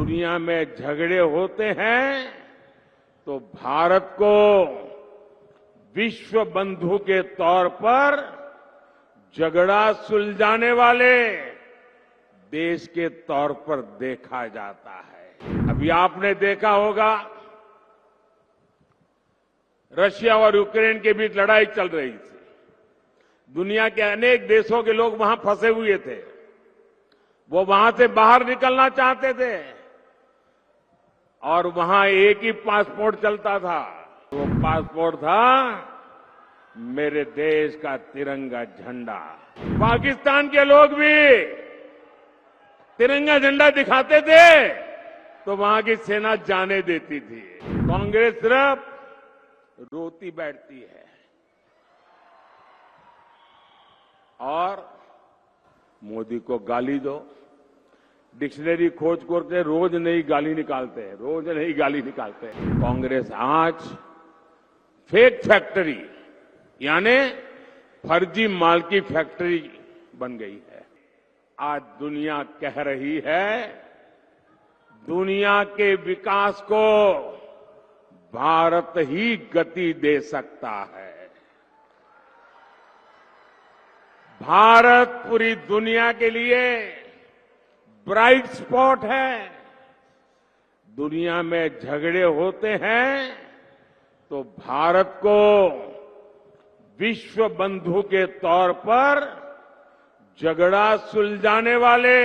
दुनिया में झगड़े होते हैं तो भारत को विश्व बंधु के तौर पर झगड़ा सुलझाने वाले देश के तौर पर देखा जाता है। अभी आपने देखा होगा रशिया और यूक्रेन के बीच लड़ाई चल रही थी। दुनिया के अनेक देशों के लोग वहां फंसे हुए थे। वो वहां से बाहर निकलना चाहते थे और वहां एक ही पासपोर्ट चलता था। वो पासपोर्ट था मेरे देश का तिरंगा झंडा। पाकिस्तान के लोग भी तिरंगा झंडा दिखाते थे तो वहां की सेना जाने देती थी। कांग्रेस सिर्फ रोती बैठती है और मोदी को गाली दो। डिक्शनरी खोज करके रोज नई गाली निकालते हैं, रोज नई गाली निकालते हैं। कांग्रेस आज फेक फैक्ट्री यानी फर्जी माल की फैक्ट्री बन गई है। आज दुनिया कह रही है दुनिया के विकास को भारत ही गति दे सकता है। भारत पूरी दुनिया के लिए ब्राइट स्पॉट है। दुनिया में झगड़े होते हैं तो भारत को विश्व बंधु के तौर पर झगड़ा सुलझाने वाले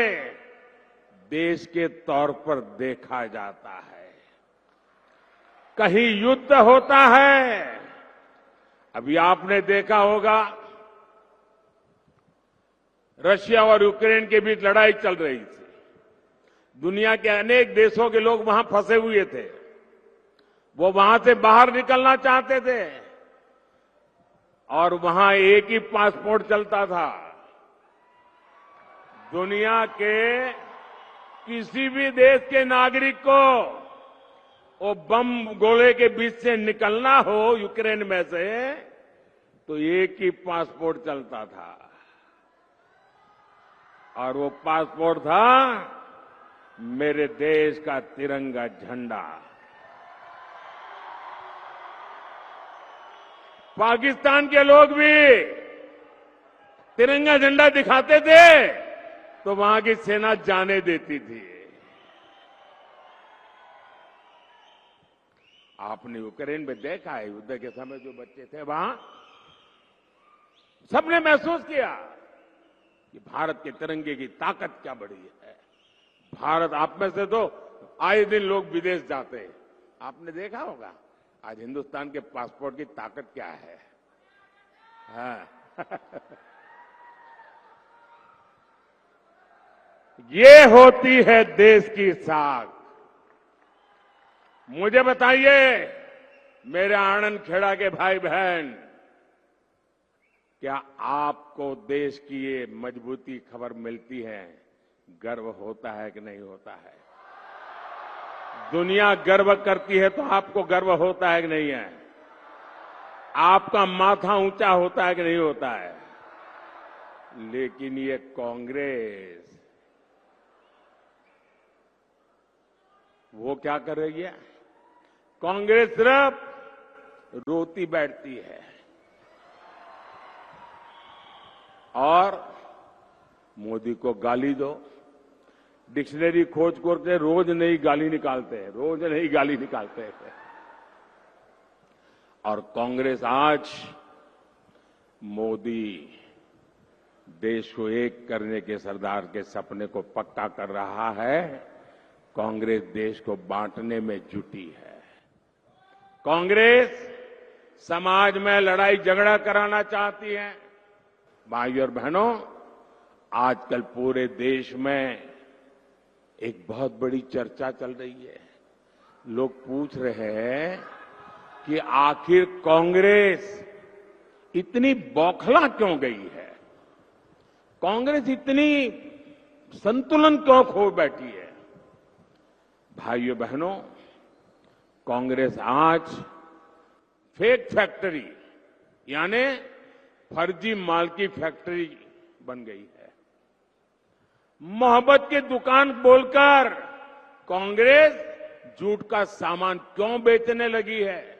देश के तौर पर देखा जाता है। कहीं युद्ध होता है, अभी आपने देखा होगा रशिया और यूक्रेन के बीच लड़ाई चल रही थी। दुनिया के अनेक देशों के लोग वहां फंसे हुए थे। वो वहां से बाहर निकलना चाहते थे और वहां एक ही पासपोर्ट चलता था। दुनिया के किसी भी देश के नागरिक को वो बम गोले के बीच से निकलना हो यूक्रेन में से तो एक ही पासपोर्ट चलता था और वो पासपोर्ट था मेरे देश का तिरंगा झंडा। पाकिस्तान के लोग भी तिरंगा झंडा दिखाते थे तो वहां की सेना जाने देती थी। आपने यूक्रेन में देखा है युद्ध के समय जो बच्चे थे वहां सबने महसूस किया कि भारत के तिरंगे की ताकत क्या बड़ी है। भारत आप में से तो आए दिन लोग विदेश जाते हैं। आपने देखा होगा आज हिंदुस्तान के पासपोर्ट की ताकत क्या है। हाँ। ये होती है देश की साख। मुझे बताइए मेरे आनंद खेड़ा के भाई बहन, क्या आपको देश की ये मजबूती खबर मिलती है? गर्व होता है कि नहीं होता है? दुनिया गर्व करती है तो आपको गर्व होता है कि नहीं है? आपका माथा ऊंचा होता है कि नहीं होता है? लेकिन ये कांग्रेस वो क्या कर रही है? कांग्रेस सिर्फ रोती बैठती है और मोदी को गाली दो। डिक्शनरी खोज करके रोज नई गाली निकालते हैं, रोज नई गाली निकालते हैं। और कांग्रेस आज मोदी देश को एक करने के सरदार के सपने को पक्का कर रहा है। कांग्रेस देश को बांटने में जुटी है। कांग्रेस समाज में लड़ाई झगड़ा कराना चाहती है। भाइयों और बहनों, आजकल पूरे देश में एक बहुत बड़ी चर्चा चल रही है। लोग पूछ रहे हैं कि आखिर कांग्रेस इतनी बौखला क्यों गई है? कांग्रेस इतनी संतुलन क्यों खो बैठी है? भाइयों बहनों, कांग्रेस आज फेक फैक्ट्री यानी फर्जी माल की फैक्ट्री बन गई है। मोहब्बत की दुकान बोलकर कांग्रेस झूठ का सामान क्यों बेचने लगी है?